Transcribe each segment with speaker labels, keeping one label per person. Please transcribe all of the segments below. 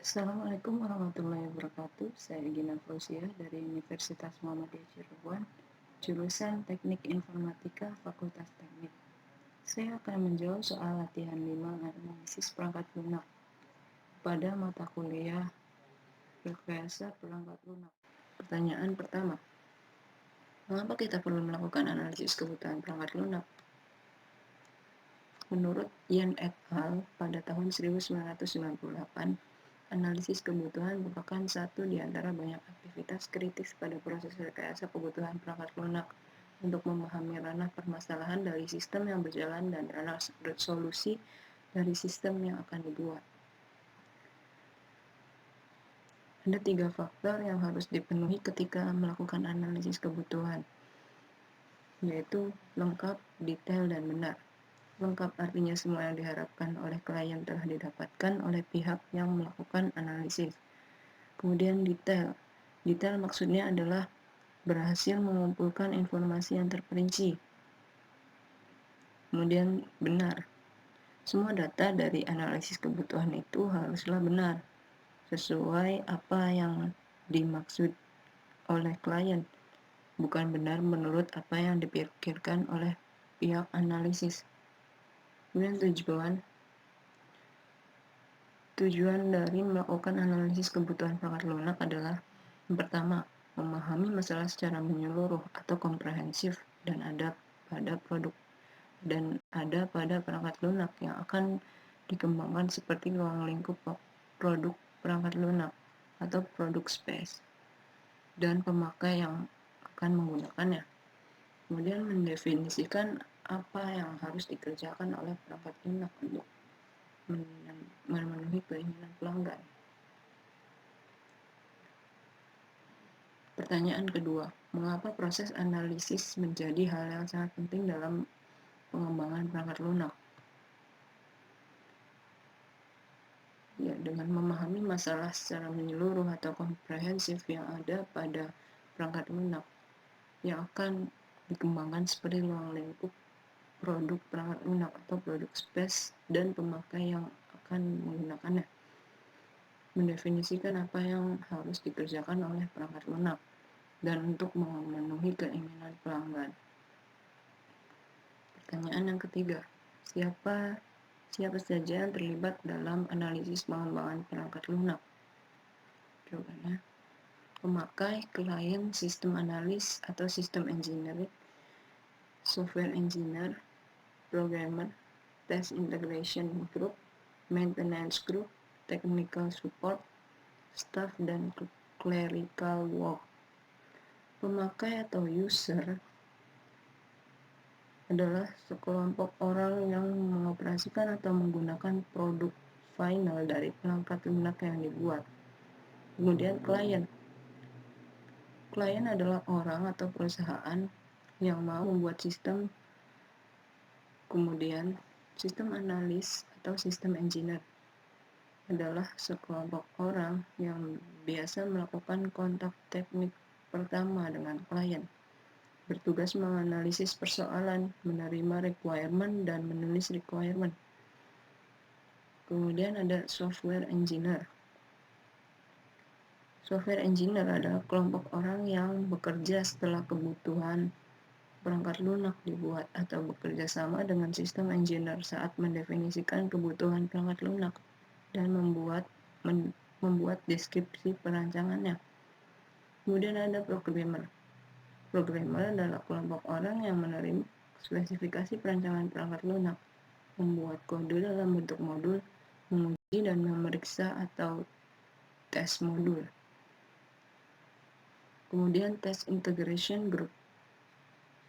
Speaker 1: Assalamualaikum warahmatullahi wabarakatuh. Saya Gina Fauziah dari Universitas Muhammadiyah Cirebon, jurusan Teknik Informatika, Fakultas Teknik. Saya akan menjawab soal latihan 5 analisis perangkat lunak pada mata kuliah rekayasa perangkat lunak. Pertanyaan pertama, mengapa kita perlu melakukan analisis kebutuhan perangkat lunak? Menurut Yan et al. Pada tahun 1998, analisis kebutuhan merupakan satu di antara banyak aktivitas kritis pada proses rekayasa kebutuhan perangkat lunak untuk memahami ranah permasalahan dari sistem yang berjalan dan ranah solusi dari sistem yang akan dibuat. Ada 3 faktor yang harus dipenuhi ketika melakukan analisis kebutuhan, yaitu lengkap, detail, dan benar. Lengkap artinya semua yang diharapkan oleh klien telah didapatkan oleh pihak yang melakukan analisis. Kemudian detail. Detail maksudnya adalah berhasil mengumpulkan informasi yang terperinci. Kemudian benar. Semua data dari analisis kebutuhan itu haruslah benar, sesuai apa yang dimaksud oleh klien, bukan benar menurut apa yang dipikirkan oleh pihak analisis. Kemudian tujuan dari melakukan analisis kebutuhan perangkat lunak adalah yang pertama, memahami masalah secara menyeluruh atau komprehensif dan ada pada perangkat lunak yang akan dikembangkan seperti ruang lingkup produk perangkat lunak atau produk space dan pemakai yang akan menggunakannya. Kemudian mendefinisikan apa yang harus dikerjakan oleh perangkat lunak untuk memenuhi keinginan pelanggan. Pertanyaan kedua, mengapa proses analisis menjadi hal yang sangat penting dalam pengembangan perangkat lunak? Ya, dengan memahami masalah secara menyeluruh atau komprehensif yang ada pada perangkat lunak yang akan dikembangkan seperti ruang lingkup produk perangkat lunak atau produk space dan pemakai yang akan menggunakannya. Mendefinisikan apa yang harus dikerjakan oleh perangkat lunak dan untuk memenuhi keinginan pelanggan. Pertanyaan yang ketiga, siapa saja yang terlibat dalam analisis pengembangan perangkat lunak? Jawabannya, pemakai, klien, sistem analis atau sistem engineering, software engineer, programmer, test integration group, maintenance group, technical support, staff, dan clerical work. Pemakai atau user adalah sekelompok orang yang mengoperasikan atau menggunakan produk final dari perangkat lunak yang dibuat. Kemudian klien adalah orang atau perusahaan yang mau membuat sistem. Kemudian sistem analis atau sistem engineer adalah sekelompok orang yang biasa melakukan kontak teknik pertama dengan klien, bertugas menganalisis persoalan, menerima requirement, dan menulis requirement. Kemudian ada software engineer. Software engineer adalah kelompok orang yang bekerja setelah kebutuhan perangkat lunak dibuat atau bekerja sama dengan sistem engineer saat mendefinisikan kebutuhan perangkat lunak dan membuat deskripsi perancangannya. Kemudian ada programmer. Programmer adalah kelompok orang yang menerima spesifikasi perancangan perangkat lunak, membuat kode dalam bentuk modul, menguji dan memeriksa atau tes modul. Kemudian test integration group.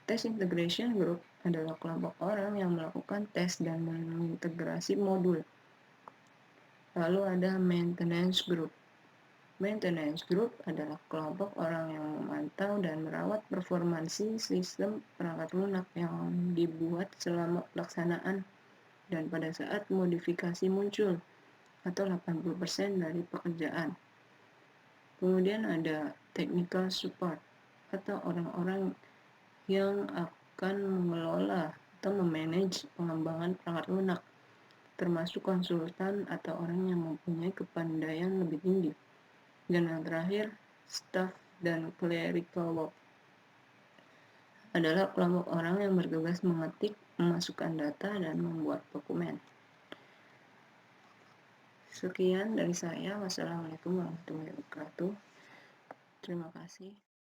Speaker 1: Test integration group adalah kelompok orang yang melakukan tes dan mengintegrasi modul. Lalu ada maintenance group. Maintenance group adalah kelompok orang yang memantau dan merawat performansi sistem perangkat lunak yang dibuat selama pelaksanaan dan pada saat modifikasi muncul atau 80% dari pekerjaan. Kemudian ada technical support atau orang-orang yang akan mengelola atau memanage pengembangan perangkat lunak. termasuk konsultan atau orang yang mempunyai kepandaian lebih tinggi. Dan yang terakhir, staff dan clerical work adalah kelompok orang yang bertugas mengetik, memasukkan data, dan membuat dokumen. Sekian dari saya. Wassalamualaikum warahmatullahi wabarakatuh. Terima kasih.